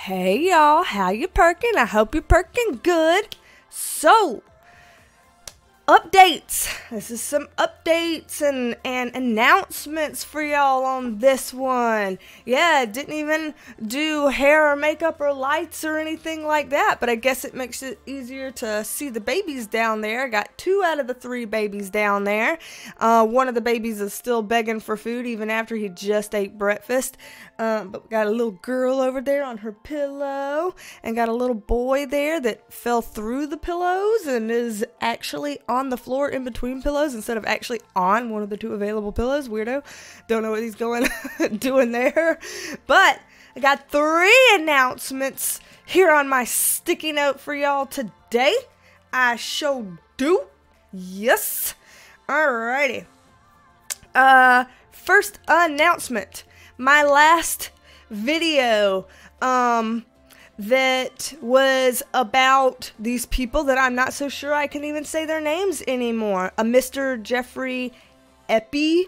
Hey y'all, how you perking? I hope you're perking good. So, updates. This is some updates and announcements for y'all on this one. Yeah, didn't even do hair or makeup or lights or anything like that, but I guess it makes it easier to see the babies down there. Got 2 out of the 3 babies down there. One of the babies is still begging for food even after he just ate breakfast. But we got a little girl over there on her pillow and got a little boy there that fell through the pillows and is actually on the floor in between pillows instead of actually on one of the 2 available pillows. Weirdo. Don't know what he's doing there. But I got 3 announcements here on my sticky note for y'all today. I sure do. Yes. Alrighty. First announcement. My last video that was about these people that I'm not so sure I can even say their names anymore. A Mr. Jeffrey Epi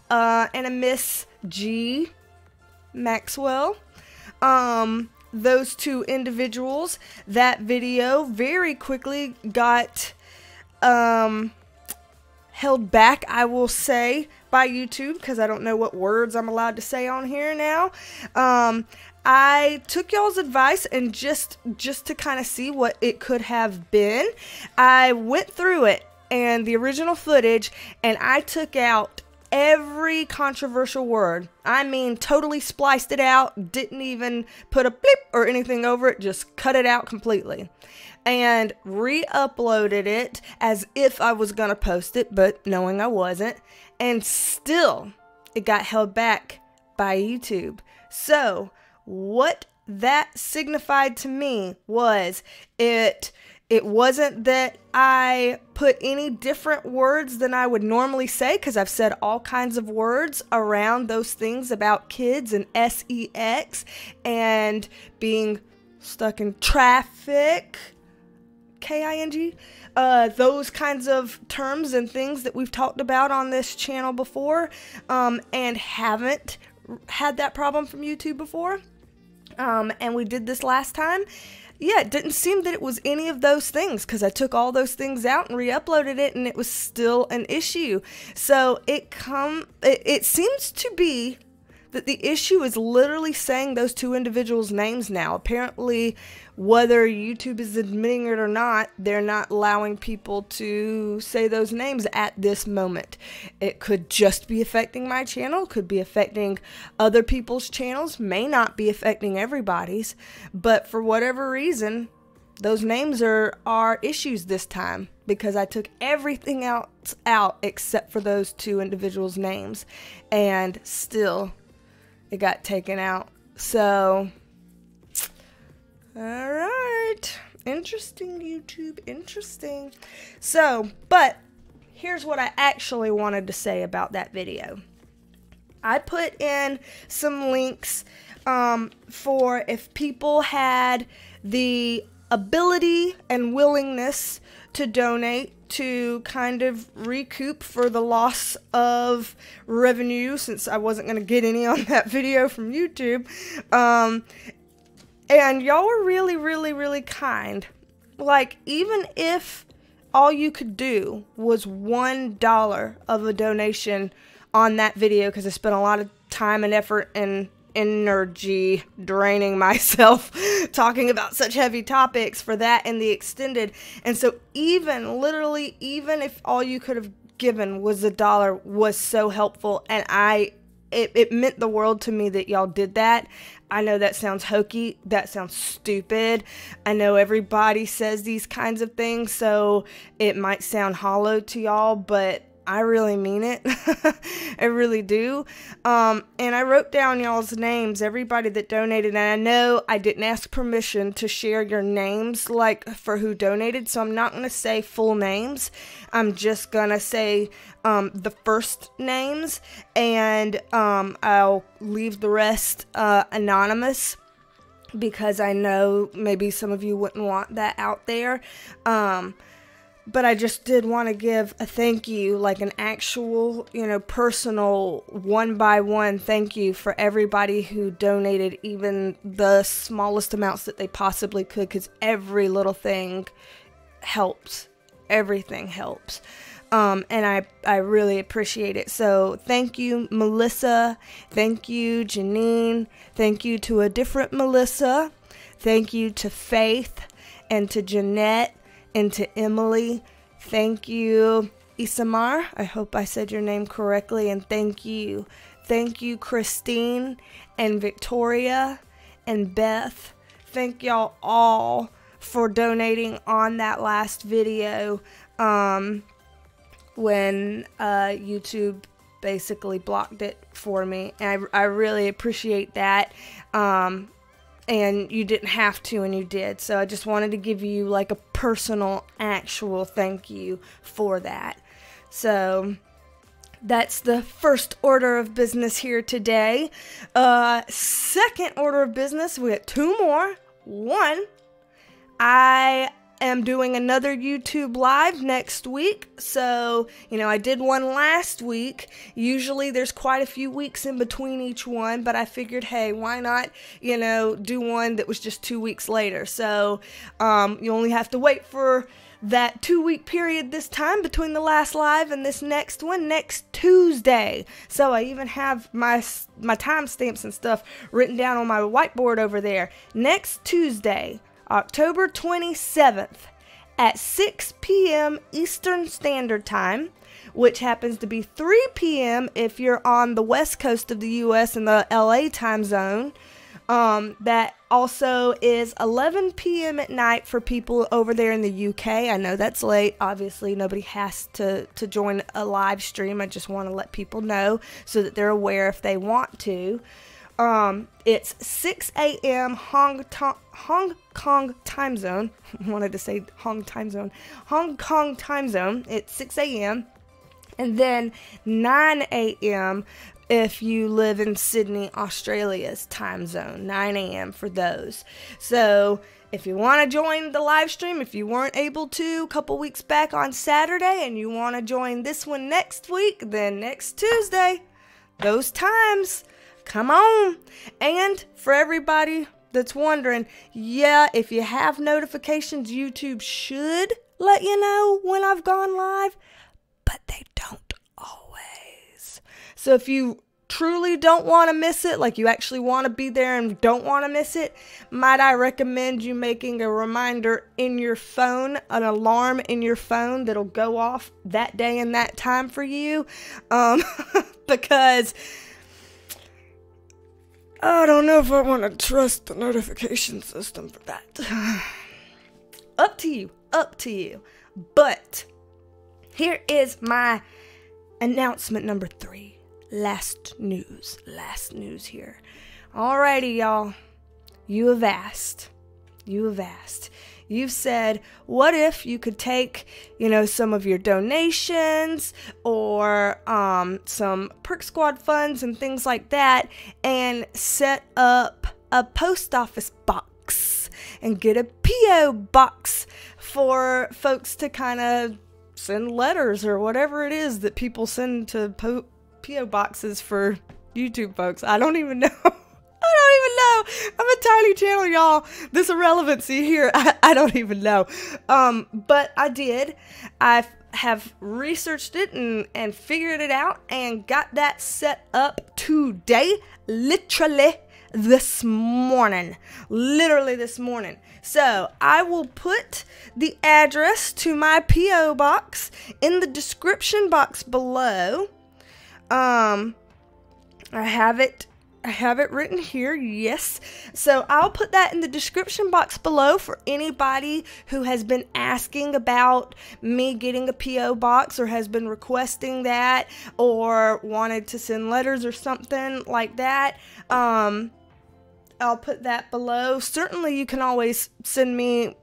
and a Miss G Maxwell. Those 2 individuals, that video very quickly got held back, I will say, by YouTube because I don't know what words I'm allowed to say on here now. I took y'all's advice and just to kind of see what it could have been, I went through it and the original footage and I took out every controversial word. I mean, totally spliced it out, didn't even put a bleep or anything over it, just cut it out completely. And re-uploaded it as if I was going to post it, but knowing I wasn't. And still, it got held back by YouTube. So, what that signified to me was it wasn't that I put any different words than I would normally say, because I've said all kinds of words around those things about kids and sex and being stuck in traffic, K-I-N-G, those kinds of terms and things that we've talked about on this channel before, and haven't had that problem from YouTube before. And we did this last time. Yeah, it didn't seem that it was any of those things because I took all those things out and re-uploaded it and it was still an issue. So it seems to be that the issue is literally saying those 2 individuals' names now. Apparently, whether YouTube is admitting it or not, they're not allowing people to say those names at this moment. It could just be affecting my channel, could be affecting other people's channels, may not be affecting everybody's, but for whatever reason, those names are issues this time because I took everything else out except for those 2 individuals' names, and still it got taken out. So, alright. Interesting, YouTube. Interesting. So, but here's what I actually wanted to say about that video. I put in some links for if people had the ability and willingness to donate to kind of recoup for the loss of revenue, since I wasn't going to get any on that video from YouTube. And y'all were really, really, really kind. Like, even if all you could do was $1 of a donation on that video, because I spent a lot of time and effort and energy draining myself talking about such heavy topics for that and the extended. And so even if all you could have given was $1 was so helpful, and it meant the world to me that y'all did that. I know that sounds hokey, that sounds stupid. I know everybody says these kinds of things, so it might sound hollow to y'all, but I really mean it. I really do. And I wrote down y'all's names, everybody that donated. And I know I didn't ask permission to share your names, like, for who donated. So I'm not going to say full names. I'm just going to say the first names. And I'll leave the rest anonymous, because I know maybe some of you wouldn't want that out there. But I just did want to give a thank you, like an actual, personal one-by-one thank you for everybody who donated even the smallest amounts that they possibly could, because every little thing helps. Everything helps. And I really appreciate it. So thank you, Melissa. Thank you, Janine. Thank you to a different Melissa. Thank you to Faith and to Jeanette and to Emily. Thank you, Isamar. I hope I said your name correctly. And thank you. Thank you, Christine and Victoria and Beth. Thank y'all all for donating on that last video when YouTube basically blocked it for me. And I really appreciate that. And you didn't have to, and you did. So I just wanted to give you like a personal, actual thank you for that. So that's the first order of business here today. Second order of business, we got two more. One, I am doing another YouTube live next week. So, I did one last week. Usually there's quite a few weeks in between each one, but I figured, hey, why not, do one that was just 2 weeks later. So, you only have to wait for that 2-week period this time between the last live and this next one next Tuesday. So I even have my timestamps and stuff written down on my whiteboard over there. Next Tuesday, October 27th at 6 p.m. Eastern Standard Time, which happens to be 3 p.m. if you're on the west coast of the U.S. in the LA time zone. That also is 11 p.m. at night for people over there in the UK. I know that's late. Obviously, nobody has to join a live stream. I just want to let people know so that they're aware if they want to. It's 6 a.m. Hong Kong time zone. I wanted to say Hong Kong time zone. It's 6 a.m. And then 9 a.m. if you live in Sydney, Australia's time zone. 9 a.m. for those. So if you want to join the live stream, if you weren't able to a couple weeks back on Saturday and you want to join this one next week, then next Tuesday, those times, come on. And for everybody that's wondering, yeah, if you have notifications, YouTube should let you know when I've gone live, but they don't always. So if you truly don't want to miss it, like you actually want to be there and don't want to miss it, might I recommend you making a reminder in your phone, an alarm in your phone that'll go off that day and that time for you, because I don't know if I want to trust the notification system for that. Up to you. But here is my announcement number 3. Last news here. Alrighty, y'all. You have asked. You've said, what if you could take, some of your donations or some Perk Squad funds and things like that and set up a post office box and get a P.O. box for folks to kind of send letters or whatever it is that people send to P.O. boxes for YouTube folks. I don't even know. I'm a tiny channel, y'all. This irrelevancy here, I don't even know. But I did. I have researched it and figured it out and got that set up today. Literally this morning. So I will put the address to my P.O. box in the description box below. I have it written here, yes. So I'll put that in the description box below for anybody who has been asking about me getting a P.O. box or has been requesting that or wanted to send letters or something like that. I'll put that below. Certainly you can always send me,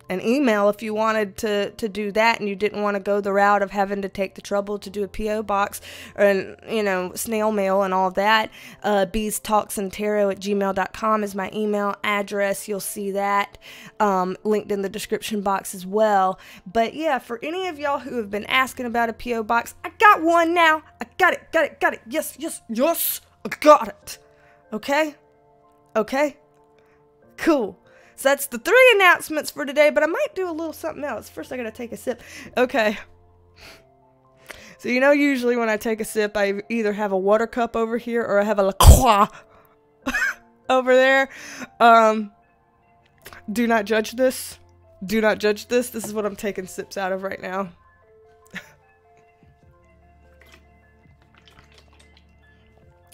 an email if you wanted to do that and you didn't want to go the route of having to take the trouble to do a P.O. box and, you know, snail mail and all of that. BeasTalksAndTarot@gmail.com is my email address. You'll see that linked in the description box as well. But yeah, for any of y'all who have been asking about a P.O. box, I got one now. I got it. Yes, I got it. Okay? Cool. So that's the 3 announcements for today, but I might do a little something else. First, I gotta take a sip. Okay. So, you know, usually when I take a sip, I either have a water cup over here or I have a La Croix over there. Do not judge this. Do not judge this. This is what I'm taking sips out of right now.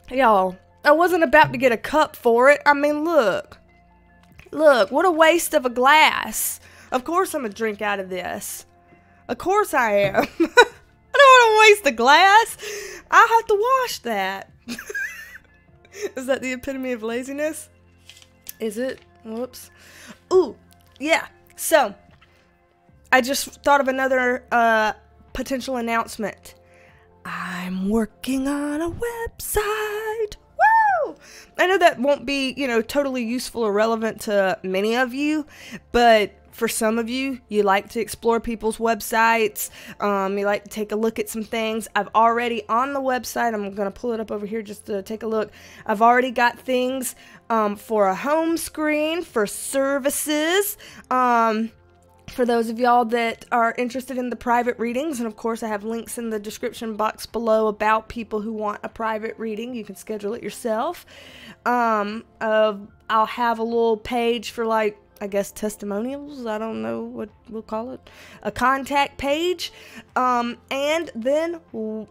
Y'all, I wasn't about to get a cup for it. I mean, look. Look, what a waste of a glass. Of course I'm going to drink out of this. Of course I am. I don't want to waste a glass. I'll have to wash that. Is that the epitome of laziness? Is it? Whoops. Ooh, yeah. So, I just thought of another potential announcement. I'm working on a website. Woo! I know that won't be, you know, totally useful or relevant to many of you, but for some of you, you like to explore people's websites. You like to take a look at some things. I've already on the website, I'm going to pull it up over here just to take a look. I've already got things for a home screen, for services, for those of y'all that are interested in the private readings, and of course I have links in the description box below about people who want a private reading. You can schedule it yourself. I'll have a little page for, like, I guess testimonials. I don't know what we'll call it. A contact page. And then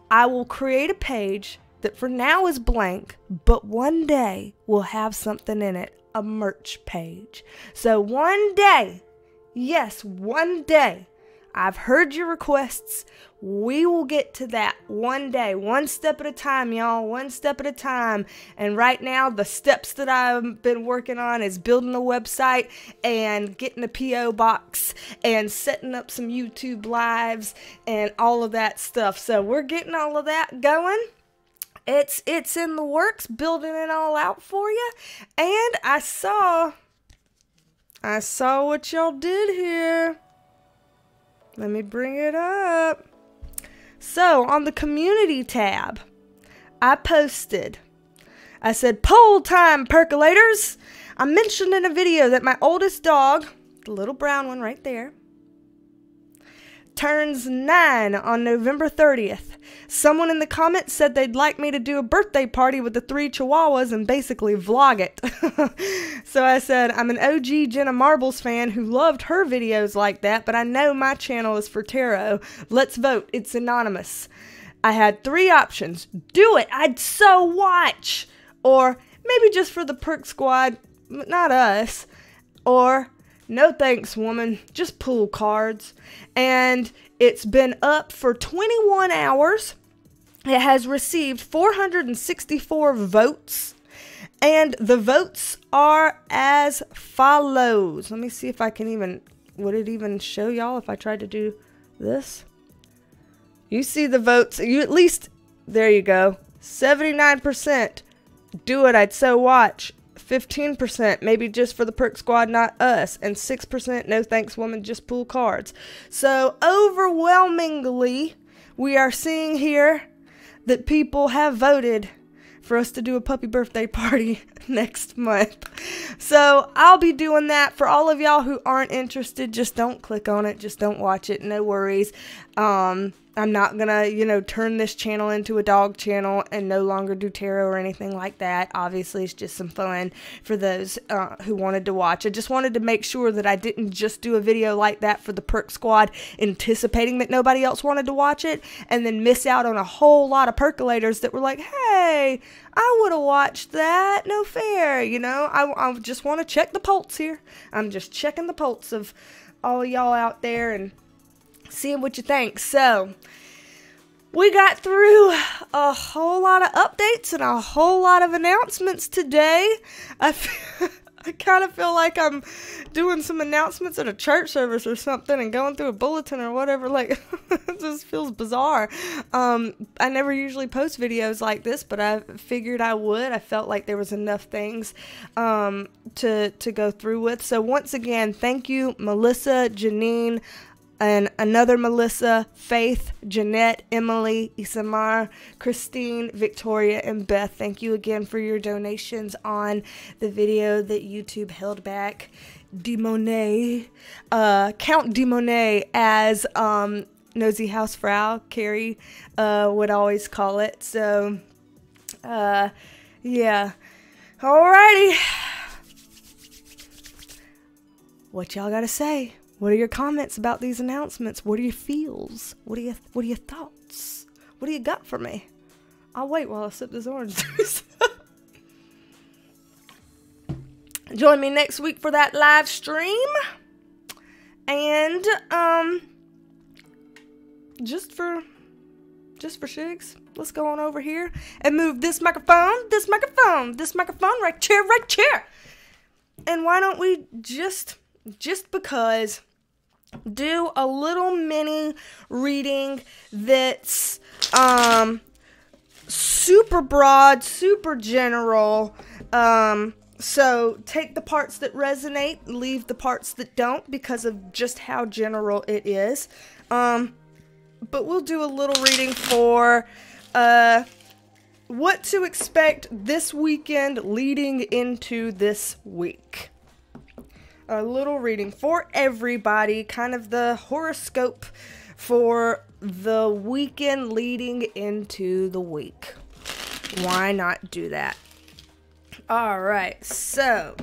I will create a page that for now is blank, but one day will have something in it. A merch page. So one day, yes, one day, I've heard your requests. We will get to that one day, one step at a time, y'all, one step at a time. And right now, the steps that I've been working on is building a website and getting a P.O. box and setting up some YouTube lives and all of that stuff. So we're getting all of that going. It's in the works, building it all out for you. And I saw what y'all did here. Let me bring it up. So, on the community tab, I posted, I said, poll time, percolators. I mentioned in a video that my oldest dog, the little brown one right there, turns 9 on November 30th. Someone in the comments said they'd like me to do a birthday party with the 3 chihuahuas and basically vlog it. So I said, I'm an OG Jenna Marbles fan who loved her videos like that, but I know my channel is for tarot. Let's vote. It's anonymous. I had 3 options. Do it. I'd so watch. Or maybe just for the Perk Squad, not us. Or no thanks, woman. Just pull cards. And it's been up for 21 hours. It has received 464 votes. And the votes are as follows. Let me see if I can even... Would it even show y'all if I tried to do this? You see the votes. You at least... There you go. 79%. Do it. I'd so watch. 15%, maybe just for the Perk Squad, not us, and 6%, no thanks, woman, just pull cards. So, overwhelmingly, we are seeing here that people have voted for us to do a puppy birthday party next month. So, I'll be doing that. For all of y'all who aren't interested, just don't click on it, just don't watch it, no worries. I'm not gonna, you know, turn this channel into a dog channel and no longer do tarot or anything like that. Obviously, it's just some fun for those who wanted to watch. I just wanted to make sure that I didn't just do a video like that for the Perk Squad, anticipating that nobody else wanted to watch it, and then miss out on a whole lot of percolators that were like, hey, I would have watched that. No fair, you know. I just want to check the pulse here. I'm just checking the pulse of all y'all out there and seeing what you think. So, we got through a whole lot of updates and a whole lot of announcements today. I kind of feel like I'm doing some announcements at a church service or something and going through a bulletin or whatever. Like, it just feels bizarre. I never usually post videos like this, but I figured I would. I felt like there was enough things to go through with. So once again, thank you, Melissa, Janine, and another Melissa, Faith, Jeanette, Emily, Isamar, Christine, Victoria, and Beth. Thank you again for your donations on the video that YouTube held back. Count Demonet, as Nosy Hausfrau, Carrie would always call it. So, yeah. Alrighty. What y'all gotta say? What are your comments about these announcements? What are your feels? What are your thoughts? What do you got for me? I'll wait while I sip this orange juice. Join me next week for that live stream. And just for shigs, let's go on over here and move this microphone right chair. And why don't we just because do a little mini reading that's super broad, super general. So take the parts that resonate, leave the parts that don't because of just how general it is. But we'll do a little reading for what to expect this weekend leading into this week. A little reading for everybody, kind of the horoscope for the weekend leading into the week. Why not do that? All right, so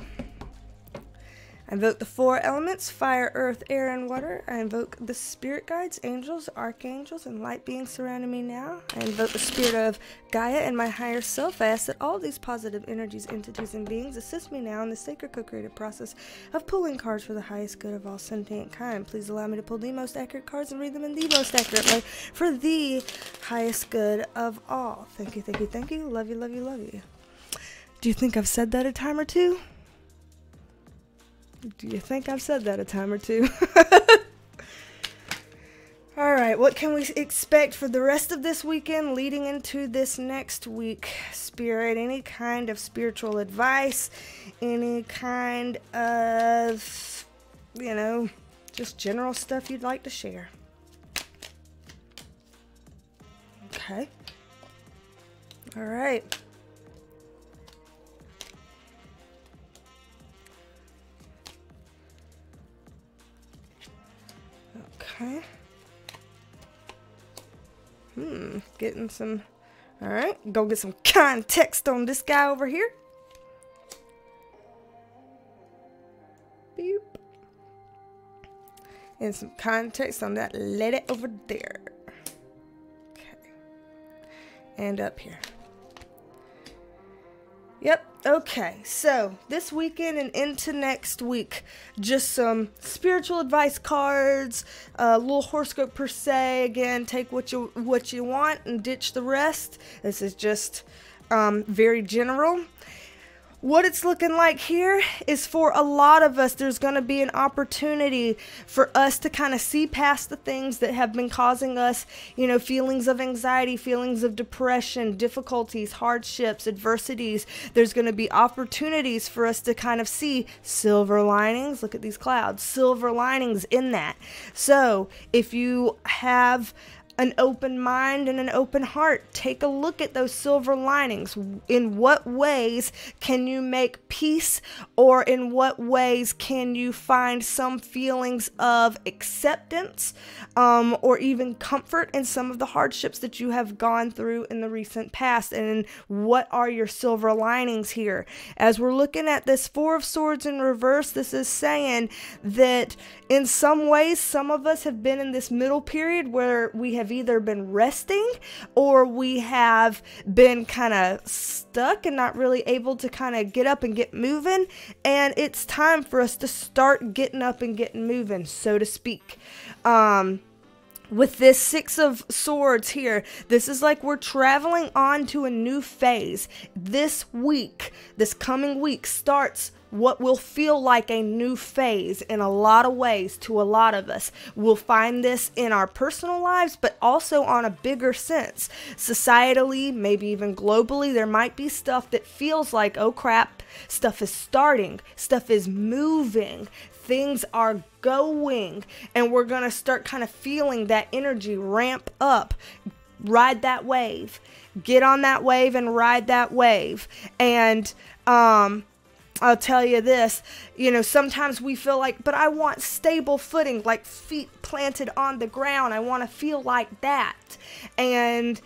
I invoke the four elements, fire, earth, air, and water. I invoke the spirit guides, angels, archangels, and light beings surrounding me now. I invoke the spirit of Gaia and my higher self. I ask that all these positive energies, entities, and beings assist me now in the sacred co-creative process of pulling cards for the highest good of all sentient kind. Please allow me to pull the most accurate cards and read them in the most accurate way for the highest good of all. Thank you, thank you, thank you. Love you, love you, love you. Do you think I've said that a time or two? Do you think I've said that a time or two? Alright, what can we expect for the rest of this weekend leading into this next week? Spirit, any kind of spiritual advice, any kind of, you know, just general stuff you'd like to share. Okay. Alright. Okay. Getting some. Alright, go get some context on this guy over here. Beep. And some context on that lady over there. Okay. And up here. Yep. Okay, so this weekend and into next week, just some spiritual advice cards, a little horoscope per se. Again, take what you want and ditch the rest. This is just very general. What it's looking like here is for a lot of us, there's going to be an opportunity for us to kind of see past the things that have been causing us, you know, feelings of anxiety, feelings of depression, difficulties, hardships, adversities. There's going to be opportunities for us to kind of see silver linings. Look at these clouds, silver linings in that. So if you have an open mind and an open heart, take a look at those silver linings. In what ways can you make peace, or in what ways can you find some feelings of acceptance or even comfort in some of the hardships that you have gone through in the recent past? And what are your silver linings here? As we're looking at this Four of Swords in reverse, this is saying that in some ways, some of us have been in this middle period where we have either been resting or we have been kind of stuck and not really able to kind of get up and get moving. And it's time for us to start getting up and getting moving, so to speak. with this Six of Swords here, this is like we're traveling on to a new phase. This week, this coming week, starts what will feel like a new phase in a lot of ways to a lot of us. We'll find this in our personal lives, but also on a bigger sense. Societally, maybe even globally, there might be stuff that feels like, oh crap, stuff is starting, stuff is moving, things are going, and we're going to start kind of feeling that energy ramp up. Ride that wave. Get on that wave and ride that wave. And, I'll tell you this, sometimes we feel like, but I want stable footing, like feet planted on the ground. I want to feel like that. And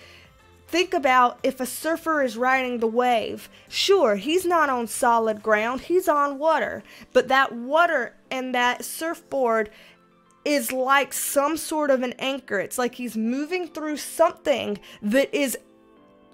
think about if a surfer is riding the wave. Sure, he's not on solid ground, he's on water. But that water and that surfboard is like some sort of an anchor. It's like he's moving through something that is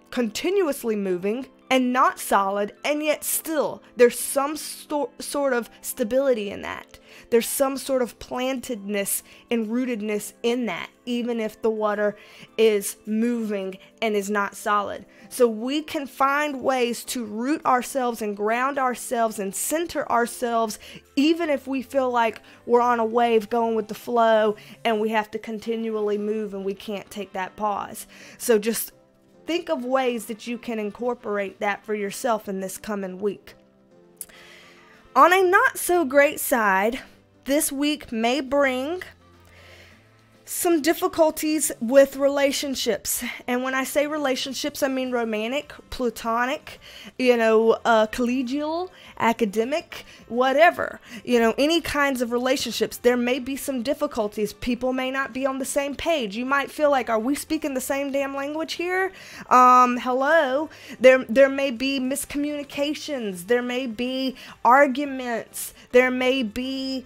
continuously moving and not solid, and yet still there's some sort of stability in that. There's some sort of plantedness and rootedness in that, even if the water is moving and is not solid. So we can find ways to root ourselves and ground ourselves and center ourselves, even if we feel like we're on a wave going with the flow and we have to continually move and we can't take that pause. So just think of ways that you can incorporate that for yourself in this coming week. On a not so great side, this week may bring some difficulties with relationships. And when I say relationships, I mean romantic, platonic, collegial, academic, whatever. Any kinds of relationships. There may be some difficulties. People may not be on the same page. You might feel like, are we speaking the same damn language here? Hello? There may be miscommunications. There may be arguments. There may be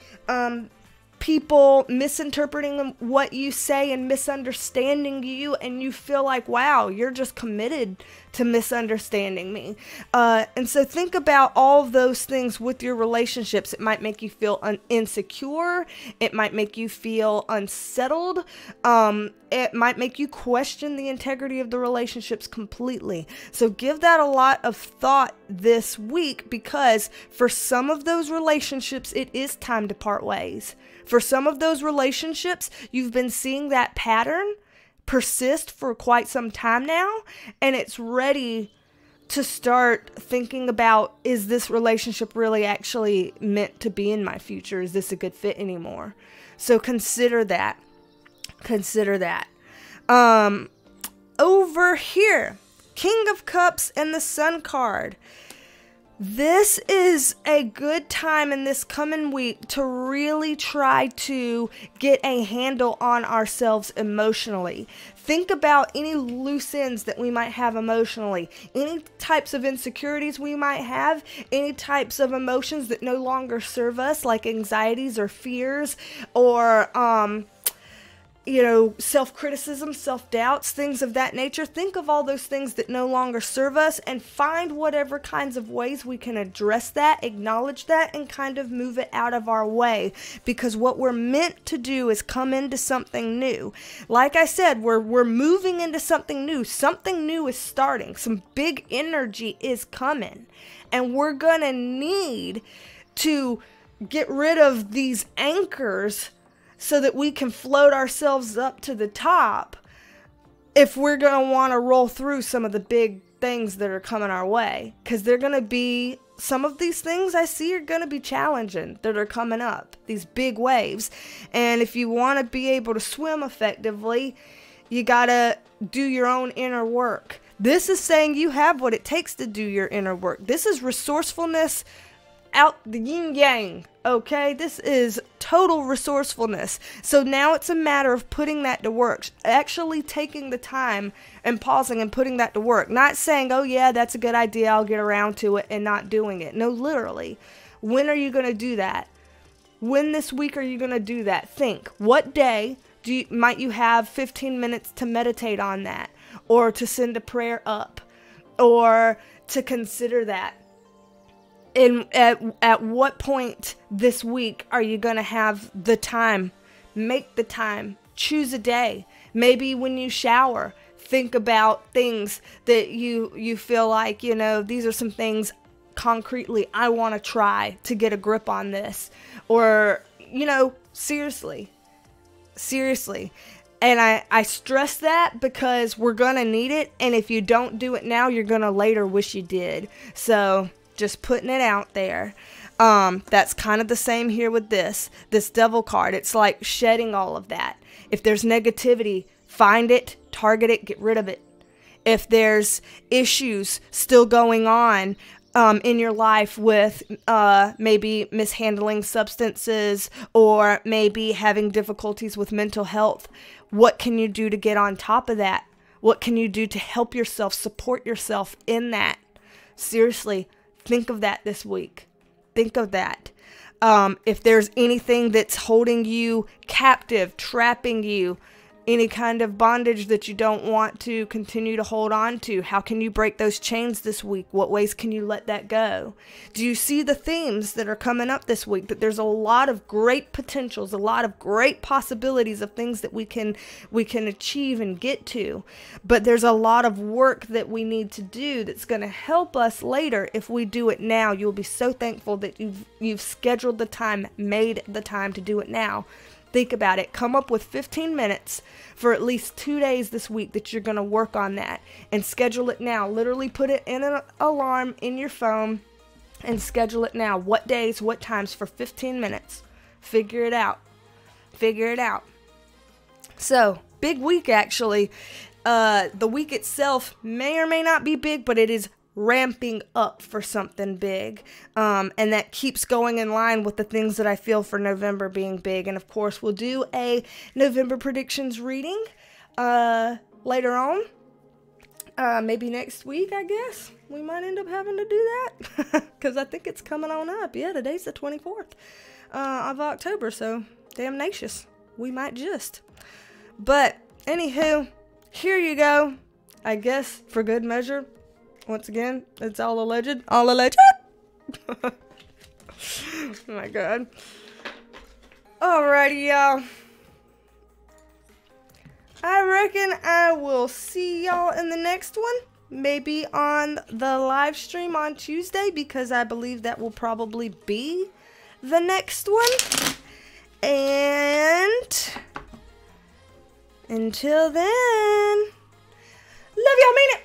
people misinterpreting what you say and misunderstanding you, and you feel like, wow, you're just committed to misunderstanding me. And so think about all of those things with your relationships. It might make you feel insecure. It might make you feel unsettled. It might make you question the integrity of the relationships completely. So give that a lot of thought this week, because for some of those relationships, it is time to part ways. For some of those relationships, you've been seeing that pattern persist for quite some time now, and it's ready to start thinking about, is this relationship really actually meant to be in my future? Is this a good fit anymore? So consider that. Consider that. Over here, King of Cups and the Sun card. This is a good time in this coming week to really try to get a handle on ourselves emotionally. Think about any loose ends that we might have emotionally, any types of insecurities we might have, any types of emotions that no longer serve us, like anxieties or fears or, self-criticism, self-doubts, things of that nature. Think of all those things that no longer serve us and find whatever kinds of ways we can address that, acknowledge that, and kind of move it out of our way. Because what we're meant to do is come into something new. Like I said, we're moving into something new. Something new is starting. Some big energy is coming. And we're going to need to get rid of these anchors so that we can float ourselves up to the top if we're going to want to roll through some of the big things that are coming our way. Because they're going to be, some of these things I see are going to be challenging that are coming up, these big waves. And if you want to be able to swim effectively, you got to do your own inner work. This is saying you have what it takes to do your inner work. This is resourcefulness out the yin yang. Okay, this is total resourcefulness. So now it's a matter of putting that to work, actually taking the time and pausing and putting that to work. Not saying, oh yeah, that's a good idea, I'll get around to it, and not doing it. No, literally. When are you going to do that? When this week are you going to do that? Think, what day might you have 15 minutes to meditate on that, or to send a prayer up, or to consider that? And at what point this week are you going to have the time, make the time choose a day. Maybe when you shower, think about things that you feel like, you know, these are some things concretely I want to try to get a grip on this. Or, you know, seriously. And I stress that because we're going to need it. And if you don't do it now, you're going to later wish you did. So just putting it out there. That's kind of the same here with this devil card. It's like shedding all of that. If there's negativity, find it, target it, get rid of it. If there's issues still going on in your life with maybe mishandling substances or maybe having difficulties with mental health, what can you do to get on top of that? What can you do to help yourself, support yourself in that? Seriously, think of that this week. Think of that. If there's anything that's holding you captive, trapping you, any kind of bondage that you don't want to continue to hold on to, how can you break those chains this week? What ways can you let that go? Do you see the themes that are coming up this week? That there's a lot of great potentials, a lot of great possibilities of things that we can achieve and get to. But there's a lot of work that we need to do that's going to help us later if we do it now. You'll be so thankful that you've scheduled the time, made the time to do it now. Think about it. Come up with 15 minutes for at least 2 days this week that you're going to work on that, and schedule it now. Literally put it in an alarm in your phone and schedule it now. What days, what times for 15 minutes. Figure it out. Figure it out. So, big week actually. The week itself may or may not be big, but it is ramping up for something big, and that keeps going in line with the things that I feel for November being big. And of course we'll do a November predictions reading later on, maybe next week. I guess we might end up having to do that because I think it's coming on up. Yeah, today's the 24th of October, so damnatious, we might just. But anywho, here you go. I guess for good measure, once again, it's all alleged. All alleged. Oh my God. Alrighty, y'all. I reckon I will see y'all in the next one. Maybe on the live stream on Tuesday, because I believe that will probably be the next one. And until then, love y'all, mean it.